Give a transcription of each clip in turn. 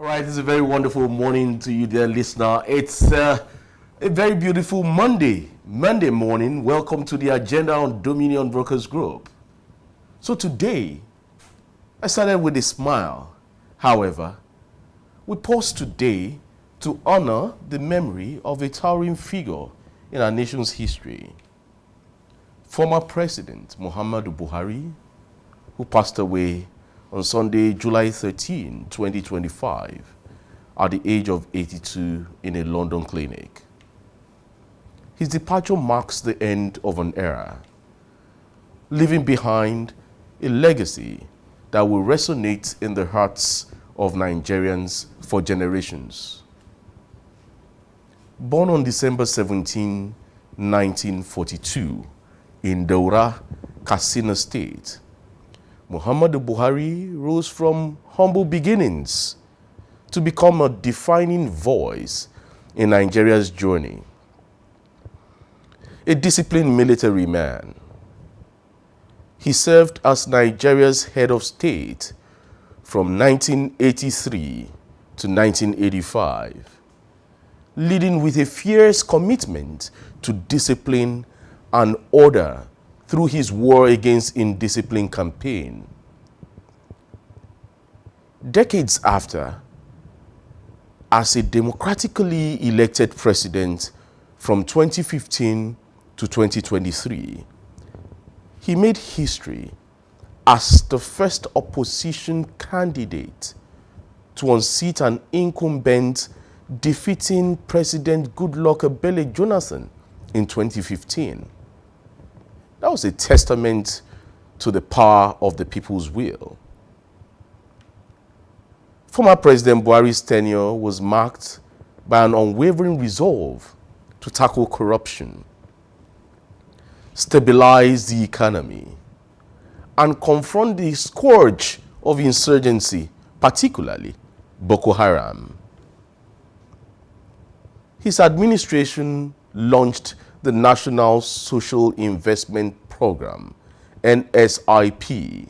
All right, it's a very wonderful morning to you, dear listener. It's a very beautiful Monday morning. Welcome to the agenda on Dominion Brokers Group. So today, I started with a smile. However, we pause today to honor the memory of a towering figure in our nation's history. Former President Muhammadu Buhari, who passed away on Sunday, July 13, 2025, at the age of 82 in a London clinic. His departure marks the end of an era, leaving behind a legacy that will resonate in the hearts of Nigerians for generations. Born on December 17, 1942, in Daura, Katsina State, Muhammadu Buhari rose from humble beginnings to become a defining voice in Nigeria's journey. A disciplined military man, he served as Nigeria's head of state from 1983 to 1985, leading with a fierce commitment to discipline and order through his war against indiscipline campaign. Decades after, as a democratically elected president from 2015 to 2023, he made history as the first opposition candidate to unseat an incumbent, defeating President Goodluck Ebele Jonathan in 2015. That was a testament to the power of the people's will. Former President Buhari's tenure was marked by an unwavering resolve to tackle corruption, stabilize the economy, and confront the scourge of insurgency, particularly Boko Haram. His administration launched the National Social Investment Program, NSIP,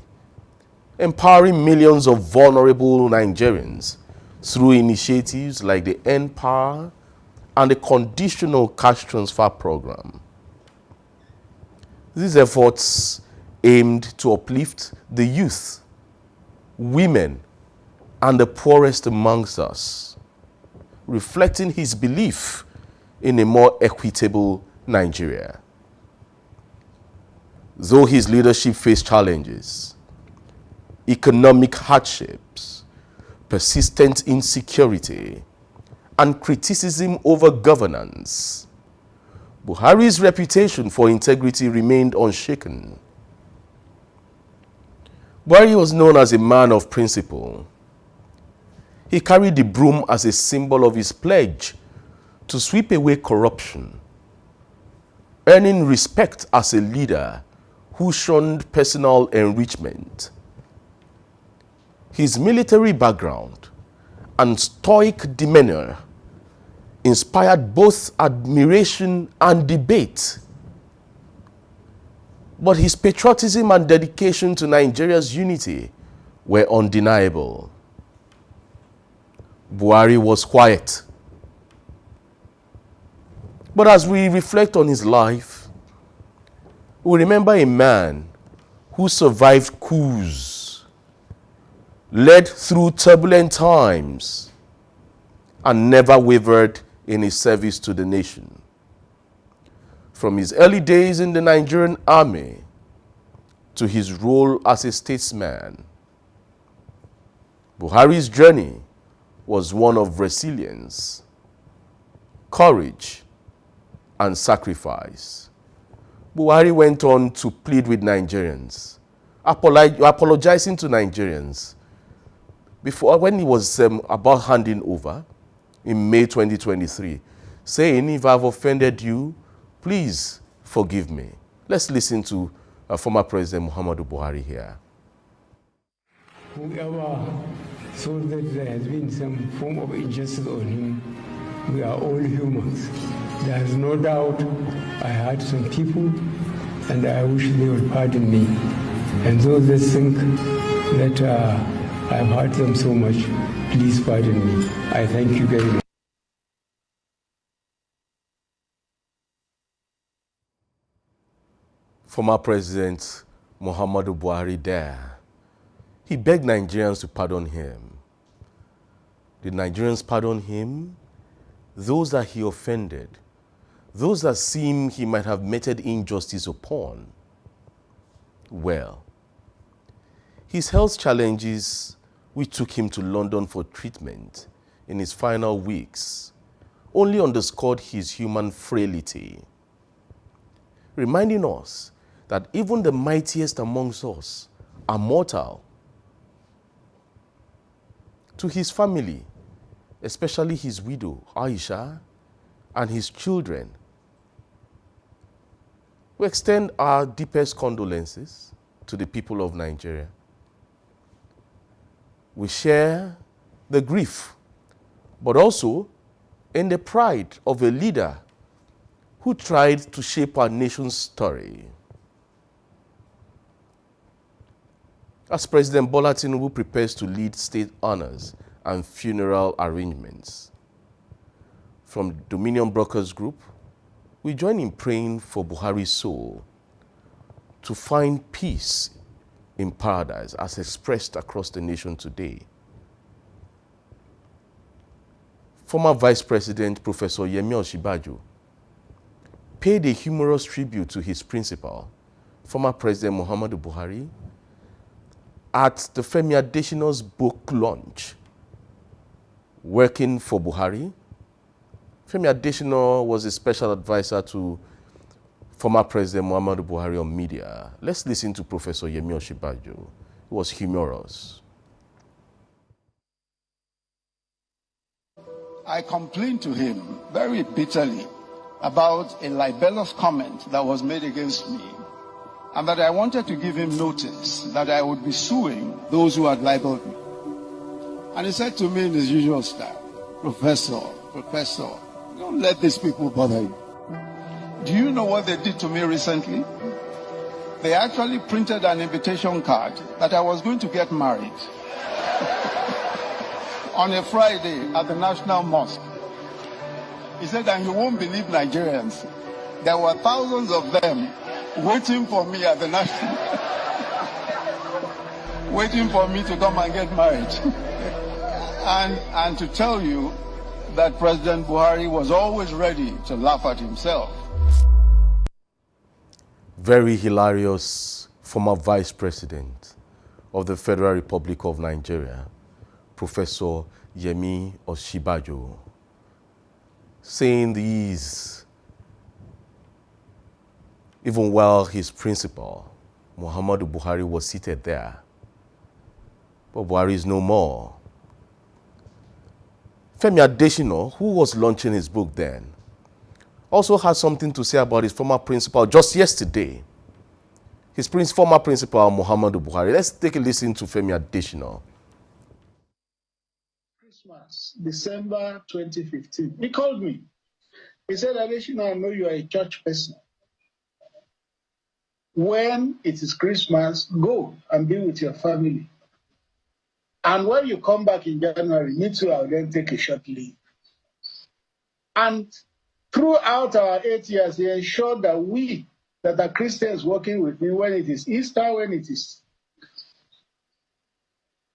empowering millions of vulnerable Nigerians through initiatives like the N-Power and the Conditional Cash Transfer Program. These efforts aimed to uplift the youth, women, and the poorest amongst us, reflecting his belief in a more equitable Nigeria. Though his leadership faced challenges, economic hardships, persistent insecurity, and criticism over governance, Buhari's reputation for integrity remained unshaken. Buhari was known as a man of principle. He carried the broom as a symbol of his pledge to sweep away corruption, earning respect as a leader who shunned personal enrichment. His military background and stoic demeanor inspired both admiration and debate. But his patriotism and dedication to Nigeria's unity were undeniable. Buhari was quiet. But as we reflect on his life, we remember a man who survived coups, led through turbulent times, and never wavered in his service to the nation. From his early days in the Nigerian army to his role as a statesman, Buhari's journey was one of resilience, courage, and sacrifice. Buhari went on to plead with Nigerians, apologizing to Nigerians when he was about handing over in May 2023, saying, "If I've offended you, please forgive me." Let's listen to former President Muhammadu Buhari here. Whoever thought that there has been some form of injustice on him, we are all humans. There is no doubt I hurt some people, and I wish they would pardon me. And those that think that I've hurt them so much, Please pardon me. I thank you very much. Former President Muhammadu Buhari there, he begged Nigerians to pardon him. Did Nigerians pardon him? Those that he offended, those that seem he might have meted injustice upon. Well, his health challenges, which took him to London for treatment in his final weeks, only underscored his human frailty, reminding us that even the mightiest amongst us are mortal. To his family, especially his widow, Aisha, and his children, we extend our deepest condolences to the people of Nigeria. We share the grief, but also in the pride of a leader who tried to shape our nation's story. As President Bola Tinubu prepares to lead state honors and funeral arrangements, from the Dominion Brokers Group, we join in praying for Buhari's soul to find peace in paradise as expressed across the nation today. Former Vice President Professor Yemi Osinbajo paid a humorous tribute to his principal, former President Muhammadu Buhari, at the Femi Adesina's book launch. Working for Buhari, Femi Adesina was a special advisor to former President Muhammadu Buhari on media. Let's listen to Professor Yemi Osinbajo. It was humorous. I complained to him very bitterly about a libelous comment that was made against me, and that I wanted to give him notice that I would be suing those who had libeled me. And he said to me in his usual style, Professor, don't let these people bother you. Do you know what they did to me recently? They actually printed an invitation card that I was going to get married on a Friday at the National Mosque. He said, and you won't believe Nigerians, there were thousands of them waiting for me at the National, waiting for me to come and get married. And to tell you that President Buhari was always ready to laugh at himself. Very hilarious former Vice President of the Federal Republic of Nigeria, Professor Yemi Osinbajo, saying these even while his principal, Muhammadu Buhari, was seated there. But Buhari is no more. Femi Adesina, who was launching his book then, also had something to say about his former principal just yesterday. His former principal, Muhammadu Buhari. Let's take a listen to Femi Adesina. Christmas, December 2015. He called me. He said, Adesina, I know you are a church person. When it is Christmas, go and be with your family. And when you come back in January, me too, I'll then take a short leave. And throughout our 8 years, he ensured that we, that are Christians working with me, when it is Easter, when it is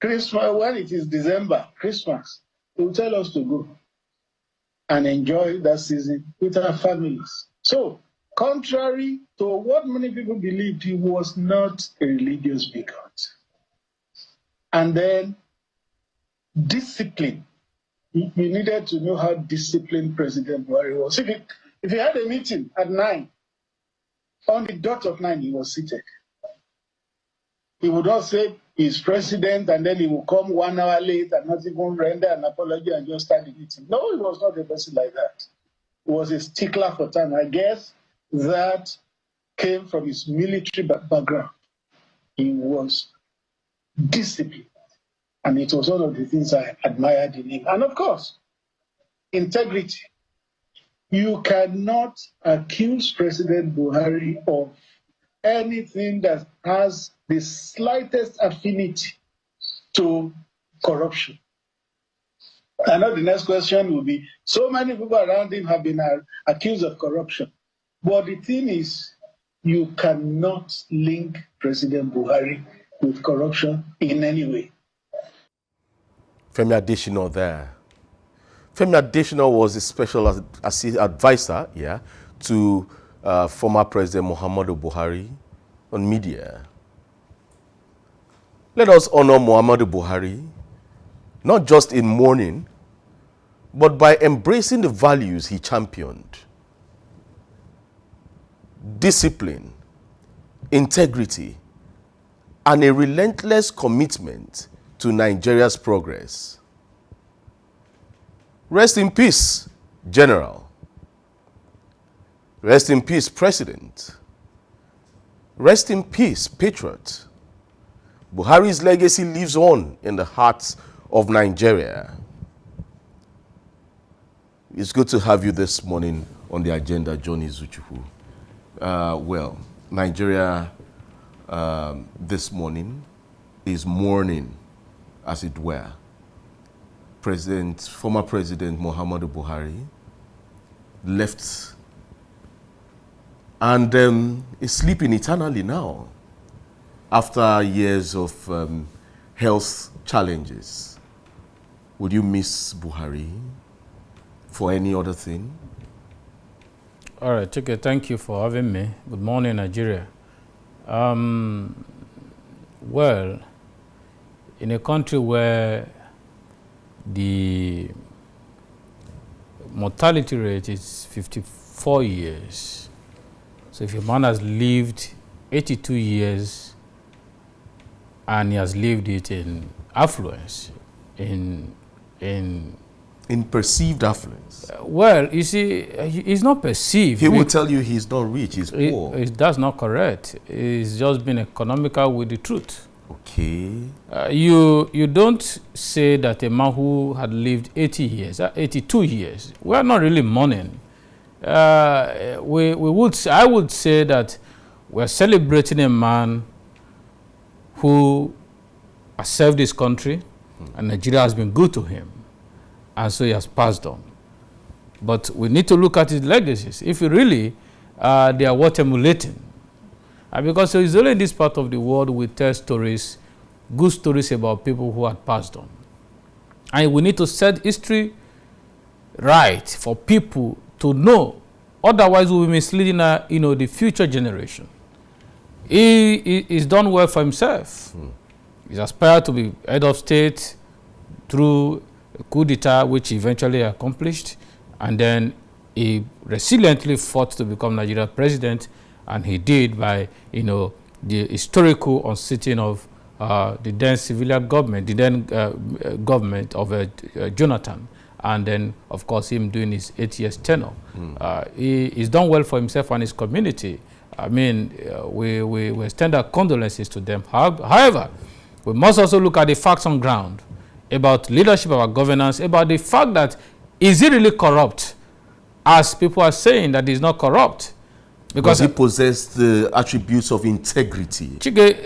Christmas, when it is December, Christmas, he will tell us to go and enjoy that season with our families. So, contrary to what many people believed, he was not a religious bigot. And then, discipline. You needed to know how disciplined President Buhari was. If he had a meeting at 9, on the dot of 9, he was seated. He would not say he's president and then he will come 1 hour late and not even render an apology and just start the meeting. No, he was not a person like that. He was a stickler for time. I guess that came from his military background. He was disciplined. And it was one of the things I admired in him. And of course, integrity. You cannot accuse President Buhari of anything that has the slightest affinity to corruption. I know the next question will be, so many people around him have been accused of corruption. But the thing is, you cannot link President Buhari with corruption in any way. Femi Adesina there. Femi Adesina was a special advisor, to former President Muhammadu Buhari on media. Let us honor Muhammadu Buhari, not just in mourning, but by embracing the values he championed. Discipline, integrity, and a relentless commitment to Nigeria's progress. Rest in peace, General. Rest in peace, President. Rest in peace, Patriot. Buhari's legacy lives on in the hearts of Nigeria. It's good to have you this morning on the agenda, John IZUCHUKWU. Well, Nigeria this morning is mourning, as it were. Former President Muhammadu Buhari left and is sleeping eternally now after years of health challenges. Would you miss Buhari for any other thing? All right, okay, thank you for having me. Good morning, Nigeria. Well, in a country where the mortality rate is 54 years, so if a man has lived 82 years and he has lived it in affluence, in perceived affluence. Well, you see, he's not perceived. He will tell you he's not rich, he's poor. That's not correct. He's just been economical with the truth. Okay. You don't say that a man who had lived 80 years, 82 years, we are not really mourning. I would say that we're celebrating a man who has served his country, and Nigeria has been good to him, and so he has passed on. But we need to look at his legacies. If really they are worth emulating. And because it's only in this part of the world we tell stories, good stories about people who had passed on. And we need to set history right for people to know. Otherwise, we'll be misleading the future generation. He's done well for himself. He's aspired to be head of state through a coup d'etat, which he eventually accomplished. And then he resiliently fought to become Nigeria's president, and he did by, the historical unseating of the then civilian government, the then government of Jonathan, and then, of course, him doing his 8 years tenure. He's done well for himself and his community. I mean, we extend our condolences to them. However, we must also look at the facts on ground about leadership, about governance, about the fact that is he really corrupt, as people are saying that he's not corrupt. Because he possessed the attributes of integrity. Chike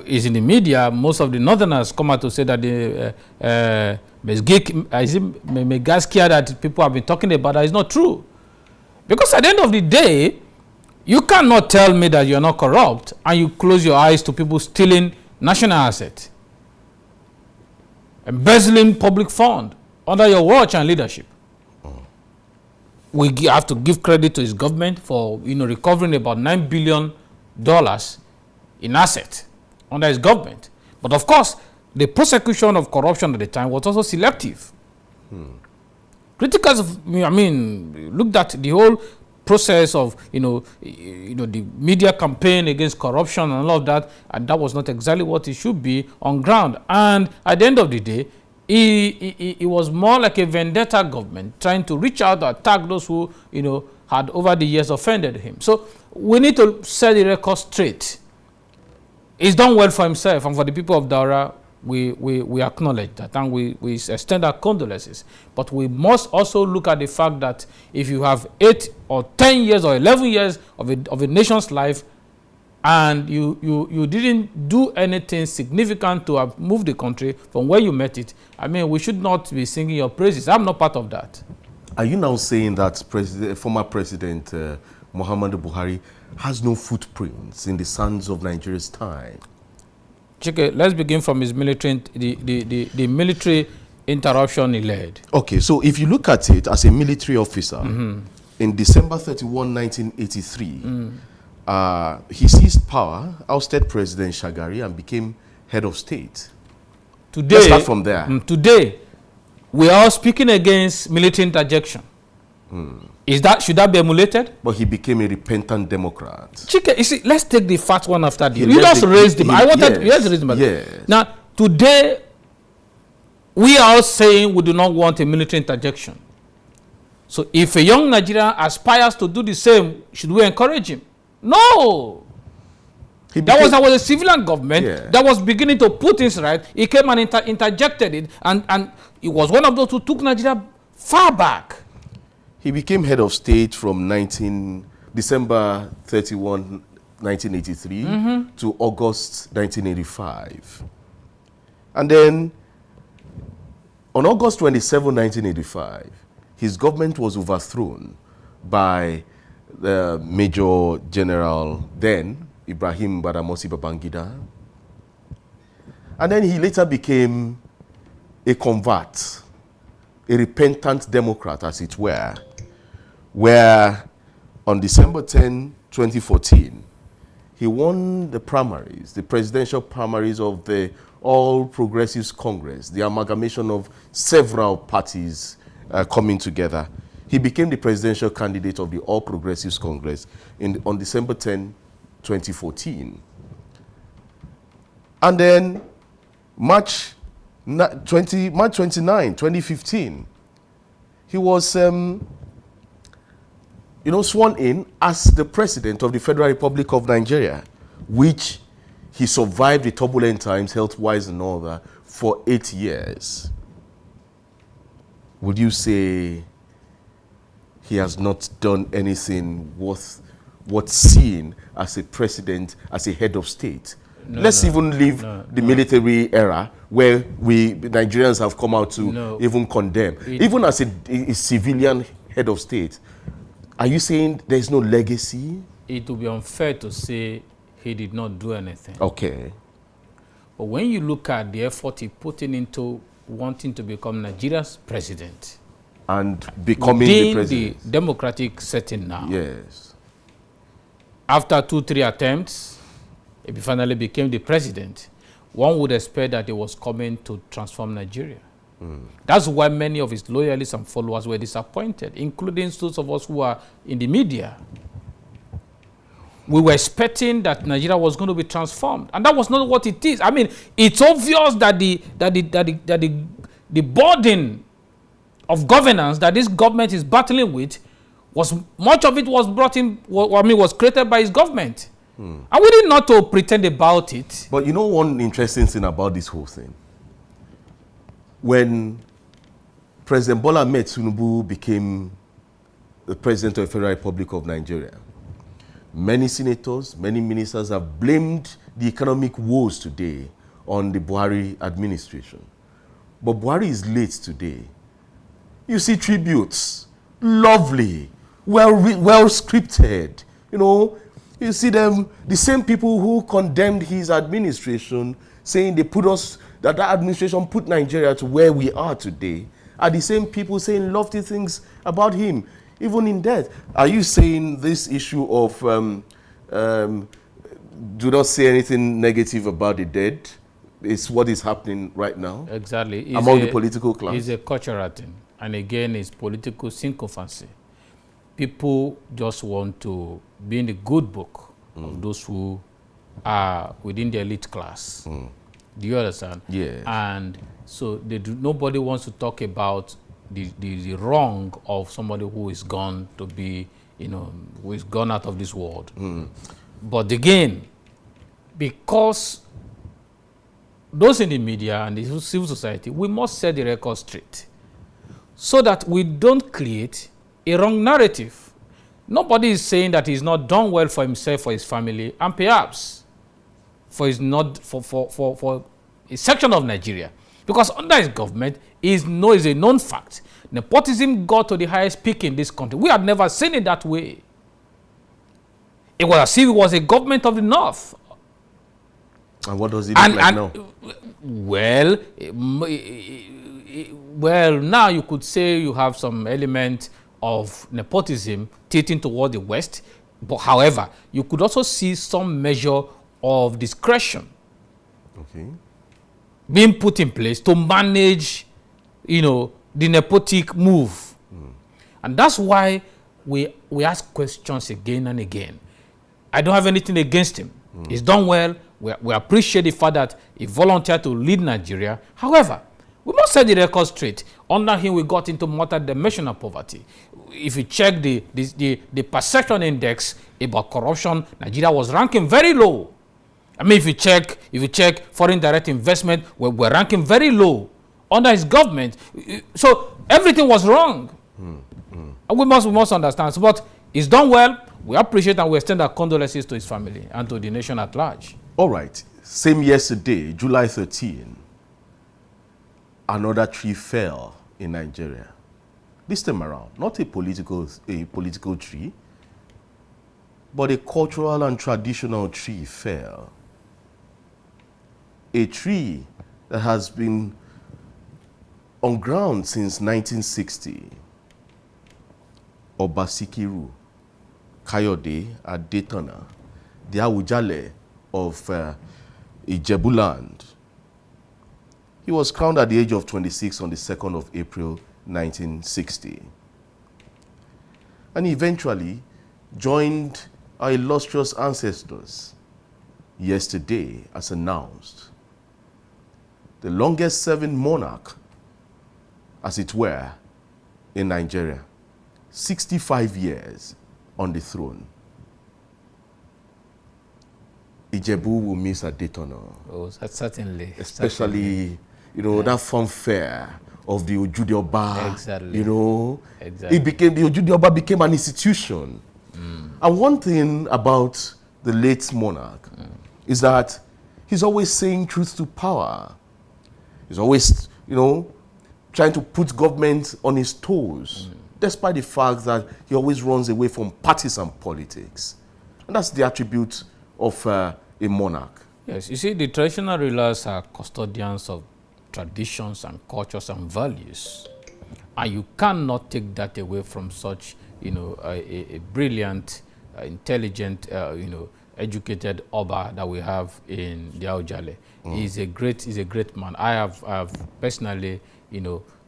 is in the media. Most of the northerners come out to say that the Megaskia that people have been talking about that is not true. Because at the end of the day, you cannot tell me that you're not corrupt and you close your eyes to people stealing national assets, embezzling public fund under your watch and leadership. We have to give credit to his government for recovering about $9 billion in assets under his government. But of course, the prosecution of corruption at the time was also selective. Critics, looked at the whole process of the media campaign against corruption and all of that, and that was not exactly what it should be on ground. And at the end of the day, it was more like a vendetta government trying to reach out to attack those who, had over the years offended him. So we need to set the record straight. He's done well for himself, and for the people of Daura, we acknowledge that, and we extend our condolences. But we must also look at the fact that if you have 8 or 10 years or 11 years of a nation's life, and you didn't do anything significant to have moved the country from where you met it, I mean, we should not be singing your praises. I'm not part of that. Are you now saying that former President Muhammadu Buhari has no footprints in the sands of Nigeria's time? Chike, let's begin from his military, the military interruption he led. Okay, so if you look at it as a military officer, in December 31, 1983, he seized power, ousted President Shagari, and became head of state. Today, let's start from there. Today, we are speaking against military interjection. Should that be emulated? But he became a repentant Democrat. Chike, you see, let's take the first one after the. You just raised him. I wanted to raise him. Yes. Now, today, we are all saying we do not want a military interjection. So, if a young Nigerian aspires to do the same, should we encourage him? No. There was a civilian government that was beginning to put things right. He came and interjected it, and he was one of those who took Nigeria far back. He became head of state from December 31, 1983 to August 1985. And then on August 27, 1985, his government was overthrown by the Major General then, Ibrahim Badamasi Babangida. And then he later became a convert, a repentant Democrat, as it were, where on December 10, 2014, he won the primaries, the presidential primaries of the All Progressives Congress, the amalgamation of several parties coming together. He became the presidential candidate of the All Progressives Congress on December 10, 2014. And then March 29, 2015, he was sworn in as the president of the Federal Republic of Nigeria, which he survived the turbulent times, health-wise and all that, for 8 years. Would you say he has not done anything worth seeing as a president, as a head of state? Let's even leave the military era where Nigerians have come out to even condemn. Even as a civilian head of state, are you saying there's no legacy? It would be unfair to say he did not do anything. Okay. But when you look at the effort he put into wanting to become Nigeria's president, and becoming the president, the democratic setting now. Yes. After 2-3 attempts, he finally became the president. One would expect that he was coming to transform Nigeria. That's why many of his loyalists and followers were disappointed, including those of us who are in the media. We were expecting that Nigeria was going to be transformed, and that was not what it is. I mean, it's obvious that the burden of governance that this government is battling with much of it was created by his government. And we did not to pretend about it. But you know one interesting thing about this whole thing? When President Bola Ahmed Tinubu became the president of the Federal Republic of Nigeria, many senators, many ministers have blamed the economic woes today on the Buhari administration. But Buhari is late today. You see tributes, lovely, well scripted. You see them, the same people who condemned his administration, saying that administration put Nigeria to where we are today, are the same people saying lofty things about him, even in death. Are you saying this issue of do not say anything negative about the dead is what is happening right now? Exactly. Among the political class? It's a cultural thing. And again, it's political sycophancy. People just want to be in the good book of those who are within the elite class. Do you understand? Yes. And so nobody wants to talk about the wrong of somebody who is gone to be, who is gone out of this world. But again, because those in the media and the civil society, we must set the record straight so that we don't create a wrong narrative. Nobody is saying that he's not done well for himself, for his family, and perhaps for his not for a section of Nigeria. Because under his government is a known fact. Nepotism got to the highest peak in this country. We had never seen it that way. It was as if it was a government of the North. And what does it look like now? Well, now you could say you have some element of nepotism tilting toward the West. But however, you could also see some measure of discretion being put in place to manage, the nepotic move. And that's why we ask questions again and again. I don't have anything against him. He's done well. We appreciate the fact that he volunteered to lead Nigeria. However, we must set the record straight. Under him, we got into multidimensional poverty. If you check the perception index about corruption, Nigeria was ranking very low. I mean, if you check foreign direct investment, we're ranking very low under his government. So everything was wrong. And we must understand. But he's done well. We appreciate and we extend our condolences to his family and to the nation at large. All right. Same yesterday, July 13, another tree fell in Nigeria. This time around, not a political tree, but a cultural and traditional tree fell. A tree that has been on ground since 1960. Obasikiru Kayode Adetona, the Awujale of Ijebuland. He was crowned at the age of 26 on the 2nd of April, 1960. And he eventually joined our illustrious ancestors yesterday, as announced. The longest serving monarch, as it were, in Nigeria. 65 years on the throne. Ijebu will miss Adetona. Oh, certainly. Especially, that fanfare of the Ojude Oba. Exactly. Exactly. The Ojude Oba became an institution. And one thing about the late monarch is that he's always saying truth to power. He's always, trying to put government on his toes, despite the fact that he always runs away from partisan politics. And that's the attribute of a monarch. Yes, you see, the traditional rulers are custodians of traditions and cultures and values. And you cannot take that away from such, a brilliant, intelligent, educated Oba that we have in the Aujale. He's a great man. I have personally,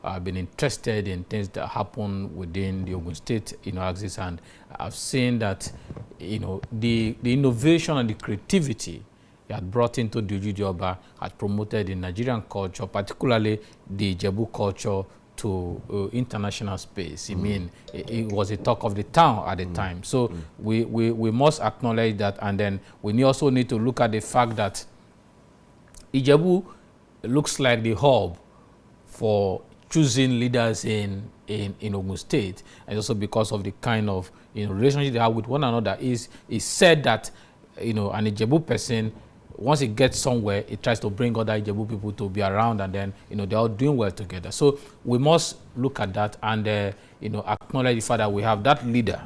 I've been interested in things that happen within the Ogun State, axis, and I've seen that, the innovation and the creativity he had brought into the Ojude Oba had promoted the Nigerian culture, particularly the Ijebu culture, to international space. I mean, it was a talk of the town at the time. So we must acknowledge that, and then we also need to look at the fact that Ijebu looks like the hub for choosing leaders in Ogun State, and also because of the kind of relationship they have with one another. Is said that an Ijebu person, once he gets somewhere, he tries to bring other Ijebu people to be around, and then they're all doing well together. So we must look at that and acknowledge the fact that we have that leader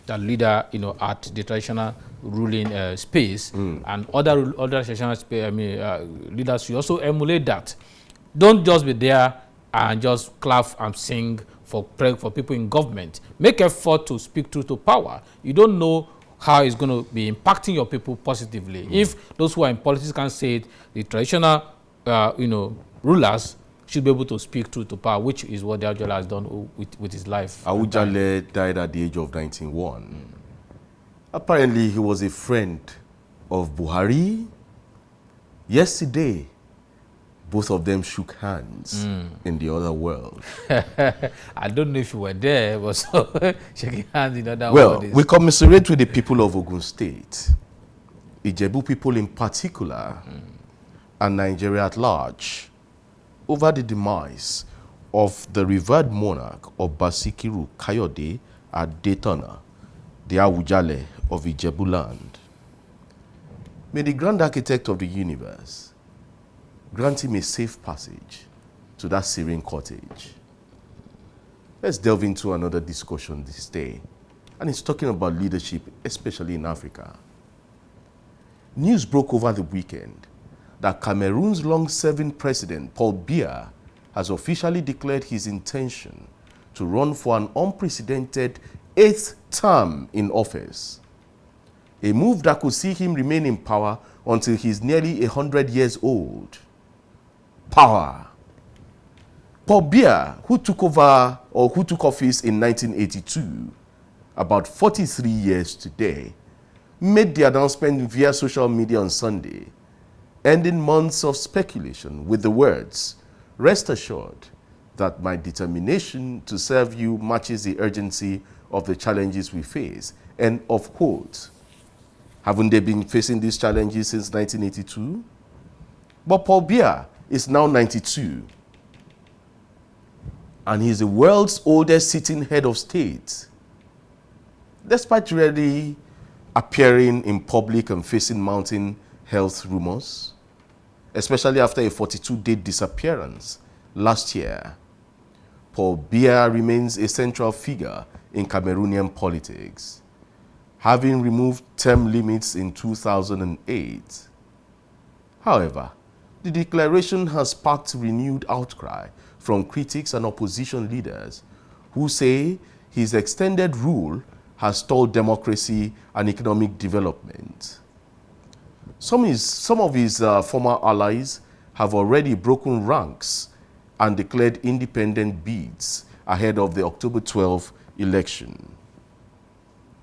at the traditional ruling space, and other traditional space. Leaders should also emulate that. Don't just be there and just clap and sing for people in government. Make effort to speak truth to power. You don't know how it's going to be impacting your people positively. If those who are in politics can say it, the traditional, rulers should be able to speak truth to power, which is what the Aujale has done with his life. Awujale died at the age of 91. Apparently, he was a friend of Buhari. Yesterday, both of them shook hands in the other world. I don't know if you were there, but so shaking hands in other world. Well, we commiserate with the people of Ogun State, Ijebu people in particular, and Nigeria at large, over the demise of the revered monarch of Obasikiru Kayode Adetona, the Awujale of Ijebu land. May the grand architect of the universe grant him a safe passage to that serene cottage. Let's delve into another discussion this day, and it's talking about leadership, especially in Africa. News broke over the weekend that Cameroon's long-serving president, Paul Biya, has officially declared his intention to run for an unprecedented 8th term in office, a move that could see him remain in power until he's nearly 100 years old. Power. Paul Biya, who took office in 1982, about 43 years today, made the announcement via social media on Sunday, ending months of speculation with the words, "Rest assured that my determination to serve you matches the urgency of the challenges we face." End of quote. Haven't they been facing these challenges since 1982? But Paul Biya is now 92. And he's the world's oldest sitting head of state. Despite rarely appearing in public and facing mounting health rumors, especially after a 42-day disappearance last year, Paul Biya remains a central figure in Cameroonian politics, having removed term limits in 2008. However, the declaration has sparked renewed outcry from critics and opposition leaders who say his extended rule has stalled democracy and economic development. Some of his former allies have already broken ranks and declared independent bids ahead of the October 12 election.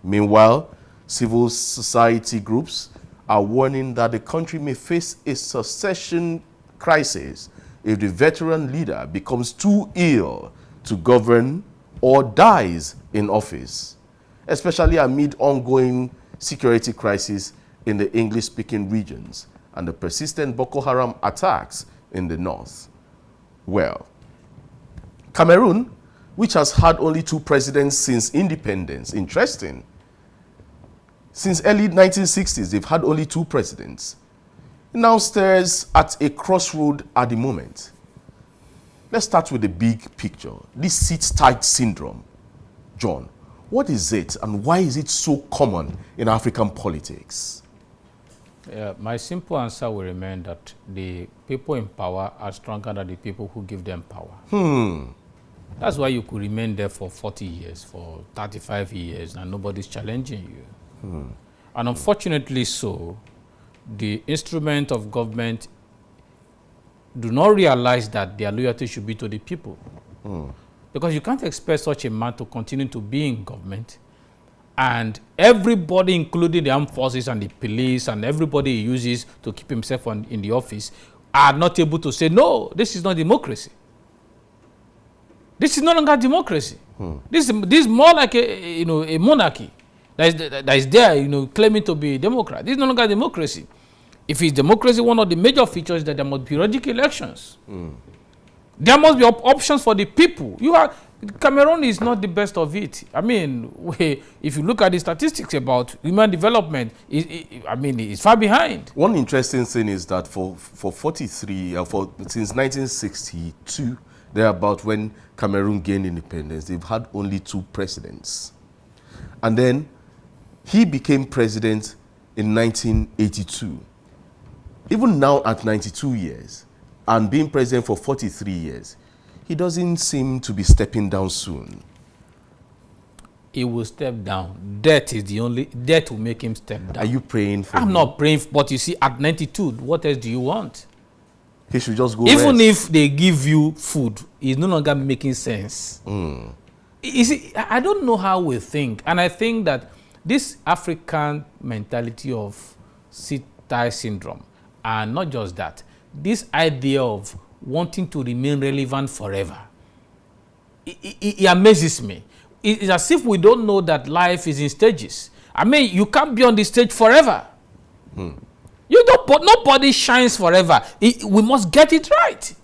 Meanwhile, civil society groups are warning that the country may face a succession crisis if the veteran leader becomes too ill to govern or dies in office, especially amid ongoing security crisis in the English-speaking regions and the persistent Boko Haram attacks in the north. Well, Cameroon, which has had only 2 presidents since independence, interesting. Since early 1960s, they've had only 2 presidents. It now stares at a crossroad at the moment. Let's start with the big picture. This seat-tight syndrome. John, what is it and why is it so common in African politics? My simple answer will remain that the people in power are stronger than the people who give them power. That's why you could remain there for 40 years, for 35 years, and nobody's challenging you. And unfortunately so, the instrument of government do not realize that their loyalty should be to the people. Because you can't expect such a man to continue to be in government and everybody, including the armed forces and the police and everybody he uses to keep himself in the office, are not able to say, no, this is not democracy. This is no longer democracy. This is more like a monarchy that is there, claiming to be a democrat. This is no longer democracy. If it's democracy, one of the major features is that there must be periodic elections. There must be options for the people. Cameroon is not the best of it. I mean, if you look at the statistics about human development, it's far behind. One interesting thing is that since 1962, thereabout when Cameroon gained independence, they've had only 2 presidents. And then he became president in 1982. Even now at 92 years and being president for 43 years, he doesn't seem to be stepping down soon. He will step down. Death will make him step down. Are you praying for him? I'm not praying, but you see, at 92, what else do you want? He should just go Even rest. if they give you food, it's no longer making sense. You see, I don't know how we think. And I think that this African mentality of sit-tie syndrome, and not just that, this idea of wanting to remain relevant forever, it amazes me. It's as if we don't know that life is in stages. I mean, you can't be on the stage forever. You don't, but nobody shines forever. We must get it right.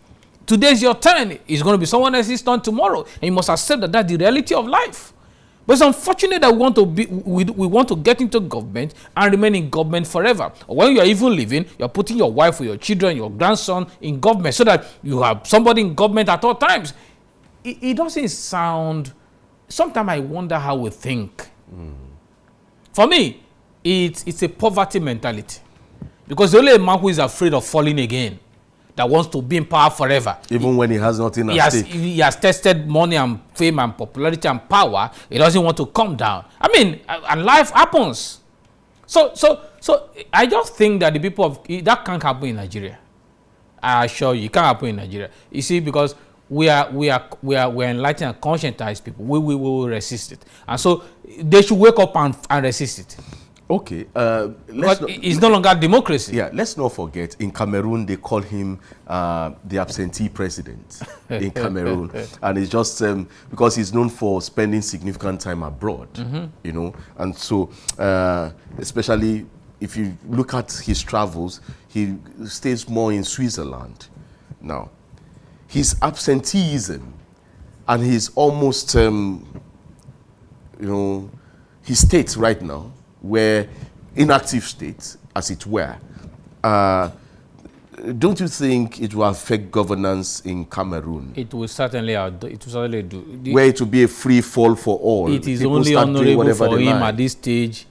Today's your turn. It's going to be someone else's turn tomorrow. And you must accept that that's the reality of life. But it's unfortunate that we want to get into government and remain in government forever. Or when you are even living, you're putting your wife or your children, your grandson in government so that you have somebody in government at all times. It doesn't sound... Sometimes I wonder how we think. For me, it's a poverty mentality. Because the only man who is afraid of falling again, that wants to be in power forever. Even when he has nothing at stake. He has tested money and fame and popularity and power. He doesn't want to come down. I mean, and life happens. So I just think that the people of... That can't happen in Nigeria. I assure you, it can't happen in Nigeria. You see, because we are enlightened and conscientized people. We will resist it. And so they should wake up and resist it. Okay. It's no longer democracy. Yeah, let's not forget, in Cameroon, they call him the absentee president in Cameroon. And it's just because he's known for spending significant time abroad, you know. And so, especially if you look at his travels, he stays more in Switzerland. Now, his absenteeism and his almost, you know, his state right now, where inactive states, as it were, don't you think it will affect governance in Cameroon? It will certainly do. Where it will be a free fall for all. It is only honorable for him at this stage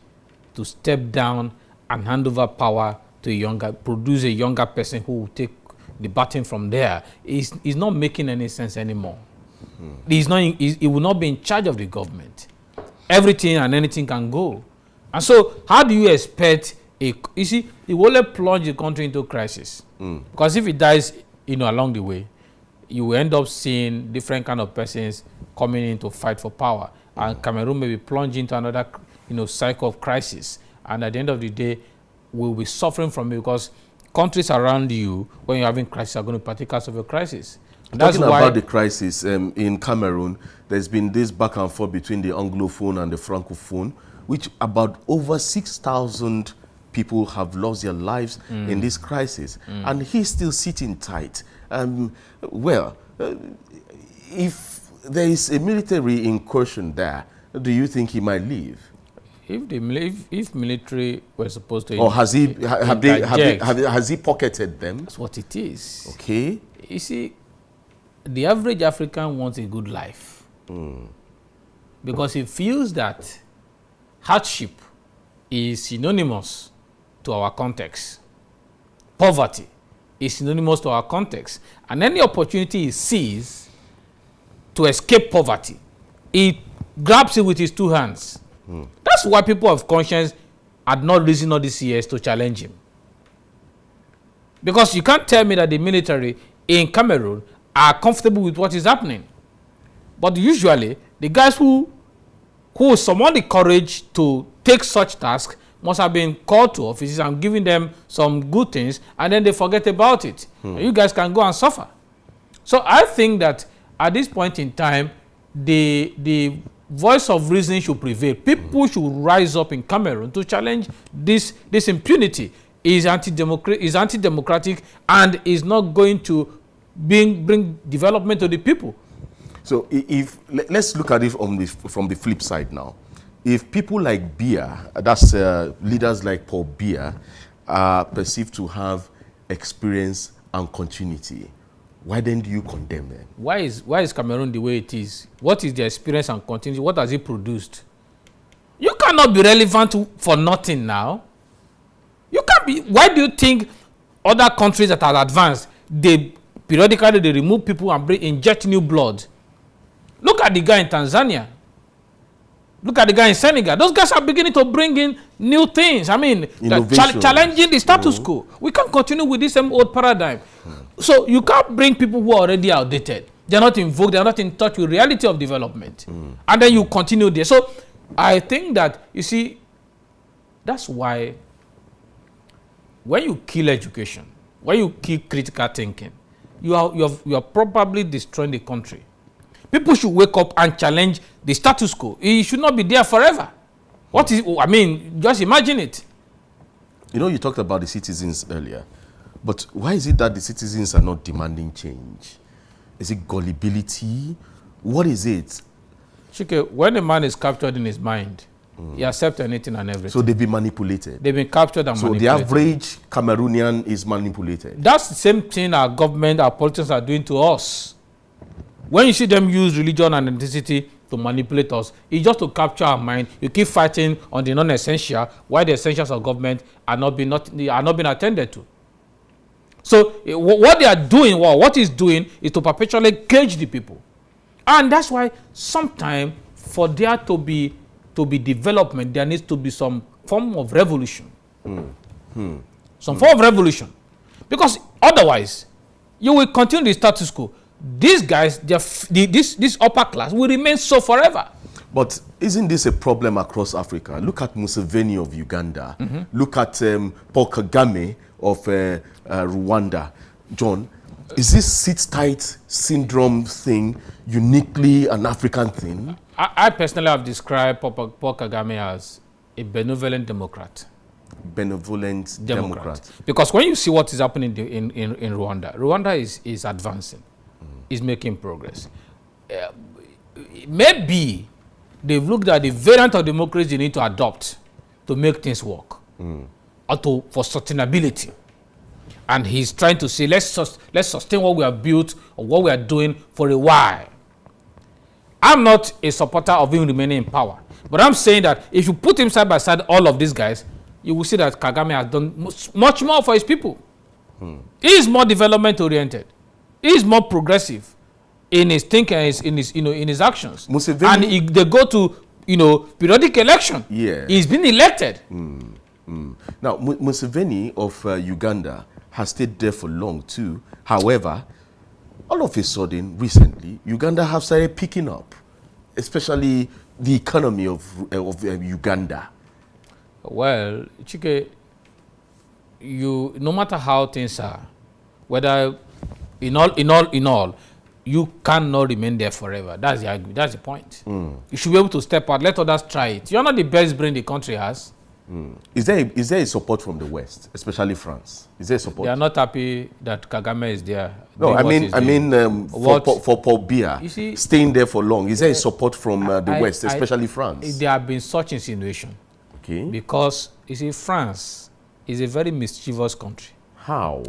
to step down and hand over power to produce a younger person who will take the baton from there. He's not making any sense anymore. He will not be in charge of the government. Everything and anything can go. And so, how do you expect you see, it will only plunge the country into crisis. Because if it dies, you know, along the way, you will end up seeing different kind of persons coming in to fight for power. And Cameroon may be plunged into another, you know, cycle of crisis. And at the end of the day, we'll be suffering from it because countries around you, when you're having crisis, are going to partake of a crisis. Talking about the crisis in Cameroon, there's been this back and forth between the Anglophone and the Francophone, which about over 6,000 people have lost their lives in this crisis. And he's still sitting tight. If there is a military incursion there, do you think he might leave? If military were supposed to... Or has he pocketed them? That's what it is. Okay. You see, the average African wants a good life. Because he feels that hardship is synonymous to our context. Poverty is synonymous to our context. And any opportunity he sees to escape poverty, he grabs it with his two hands. That's why people of conscience had not risen all these years to challenge him. Because you can't tell me that the military in Cameroon are comfortable with what is happening. But usually, the guys who summon the courage to take such tasks must have been called to offices and given them some good things, and then they forget about it. And you guys can go and suffer. So I think that at this point in time, the voice of reason should prevail. People should rise up in Cameroon to challenge this impunity. Is anti-democratic and is not going to bring development to the people. So let's look at it from the flip side now. If people like Biya, that's leaders like Paul Biya, are perceived to have experience and continuity, why then do you condemn them? Why is Cameroon the way it is? What is the experience and continuity? What has it produced? You cannot be relevant for nothing now. You can't be. Why do you think other countries that are advanced, they periodically remove people and inject new blood? Look at the guy in Tanzania. Look at the guy in Senegal. Those guys are beginning to bring in new things. I mean, challenging the status quo. We can't continue with this same old paradigm. So you can't bring people who are already outdated. They're not in vogue. They're not in touch with reality of development. And then you continue there. So I think that, you see, that's why when you kill education, when you kill critical thinking, you are probably destroying the country. People should wake up and challenge the status quo. It should not be there forever. Just imagine it. You know, you talked about the citizens earlier, but why is it that the citizens are not demanding change? Is it gullibility? What is it? Chike, when a man is captured in his mind, he accepts anything and everything. So they've been manipulated. They've been captured and manipulated. So the average Cameroonian is manipulated. That's the same thing our government, our politicians are doing to us. When you see them use religion and ethnicity to manipulate us, it's just to capture our mind. You keep fighting on the non-essential, while the essentials of government are not being attended to. So what they are doing, what is doing, is to perpetually cage the people. And that's why sometimes for there to be development, there needs to be some form of revolution. Some form of revolution. Because otherwise, you will continue the status quo. These guys, this upper class will remain so forever. But isn't this a problem across Africa? Look at Museveni of Uganda. Look at Paul Kagame of Rwanda. John, is this sit-tight syndrome thing uniquely an African thing? I personally have described Paul Kagame as a benevolent Democrat. Benevolent Democrat. Because when you see what is happening in Rwanda, Rwanda is advancing, is making progress. Maybe they've looked at the variant of democracy they need to adopt to make things work, or for sustainability. And he's trying to say, let's sustain what we have built or what we are doing for a while. I'm not a supporter of him remaining in power, but I'm saying that if you put him side by side all of these guys, you will see that Kagame has done much more for his people. He is more development oriented. He is more progressive in his thinking, in his actions. Museveni, and they go to periodic election. Yeah, he's been elected. Now Museveni of Uganda has stayed there for long too. However, all of a sudden, recently, Uganda have started picking up, especially the economy of Uganda. Well, Chike, no matter how things are, whether in all, you cannot remain there forever. That's the point. You should be able to step out, let others try it. You're not the best brain the country has. Is there a support from the West, especially France? Is there support? They are not happy that Kagame is there. No, I mean, for Paul Biya staying there for long. Is there a support from the West, especially France? There have been such insinuation. Okay. Because you see, France is a very mischievous country. How?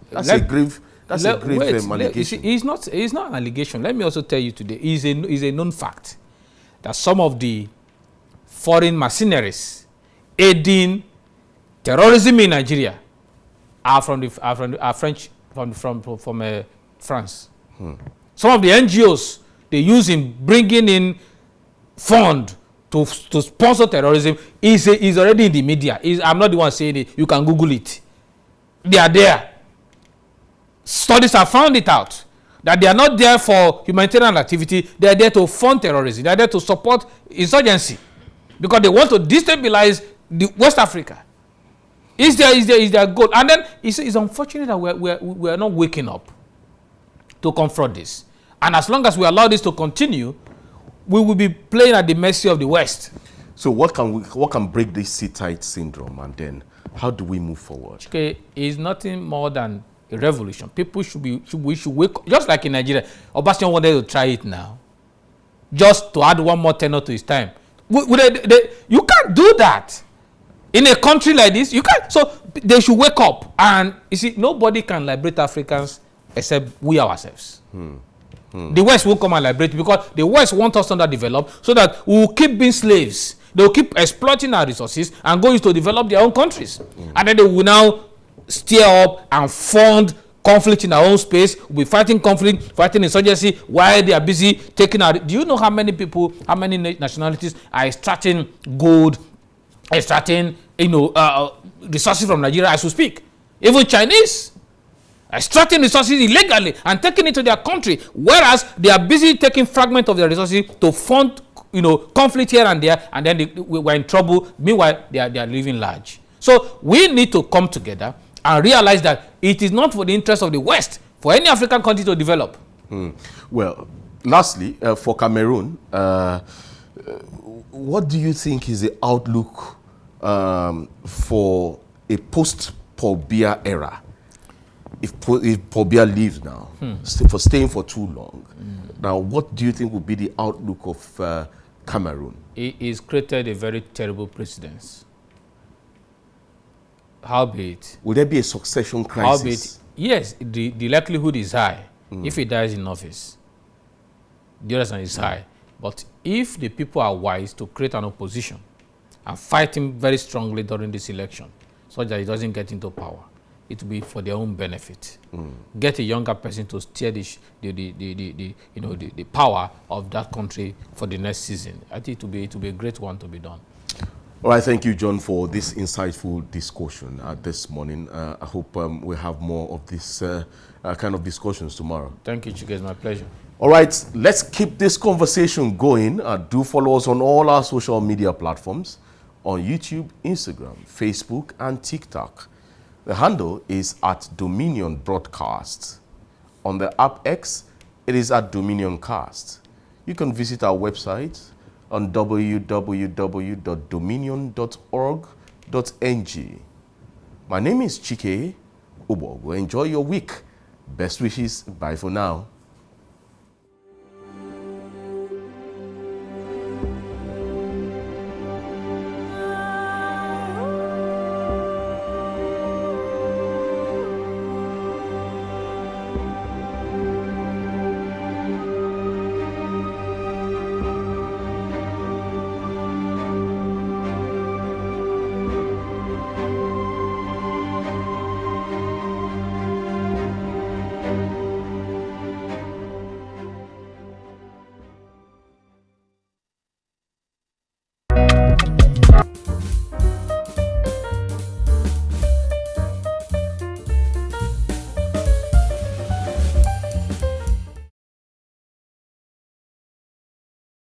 That's a grave allegation. You see, it's not an allegation. Let me also tell you today, it's a known fact that some of the foreign mercenaries aiding terrorism in Nigeria are from France. Some of the NGOs they use in bringing in fund to sponsor terrorism is already in the media. I'm not the one saying it. You can Google it. They are there. Studies have found it out that they are not there for humanitarian activity. They are there to fund terrorism. They are there to support insurgency because they want to destabilize West Africa. Is their goal. And then it's unfortunate that we are not waking up to confront this. And as long as we allow this to continue, we will be playing at the mercy of the West. So what can break this sit-tight syndrome, and then how do we move forward? Okay, it's nothing more than a revolution. People should wake up, just like in Nigeria. Obasanjo wanted to try it now, just to add one more tenure to his time. You can't do that in a country like this. You can't. So they should wake up. And you see, nobody can liberate Africans except we ourselves. The West will come and liberate because the West want us underdeveloped so that we will keep being slaves. They will keep exploiting our resources and going to develop their own countries. And then they will now steer up and fund conflict in our own space. We'll be fighting conflict, fighting insurgency while they are busy taking our... Do you know how many people, how many nationalities are extracting gold, extracting resources from Nigeria as we speak? Even Chinese extracting resources illegally and taking it to their country, whereas they are busy taking fragments of their resources to fund conflict here and there, and then we're in trouble. Meanwhile, they are living large. So we need to come together and realize that it is not for the interest of the West for any African country to develop. Well, lastly, for Cameroon, what do you think is the outlook for a post-Paul Biya era? if Pobia leaves now, for staying for too long, now what do you think would be the outlook of Cameroon? He's created a very terrible precedence. Howbeit, will there be a succession crisis? Howbeit, yes, the likelihood is high if he dies in office. The other side is high. But if the people are wise to create an opposition and fight him very strongly during this election, so that he doesn't get into power, it will be for their own benefit. Get a younger person to steer the power of that country for the next season. I think it will be a great one to be done. All right, thank you, John, for this insightful discussion this morning. I hope we have more of this kind of discussions tomorrow. Thank you, Chike. It's my pleasure. All right, let's keep this conversation going. Do follow us on all our social media platforms, on YouTube, Instagram, Facebook, and TikTok. The handle is @Dominion Broadcast. On the app X, it is @DominionCast. You can visit our website on www.dominion.org.ng. My name is Chike Ubogu. Enjoy your week. Best wishes. Bye for now.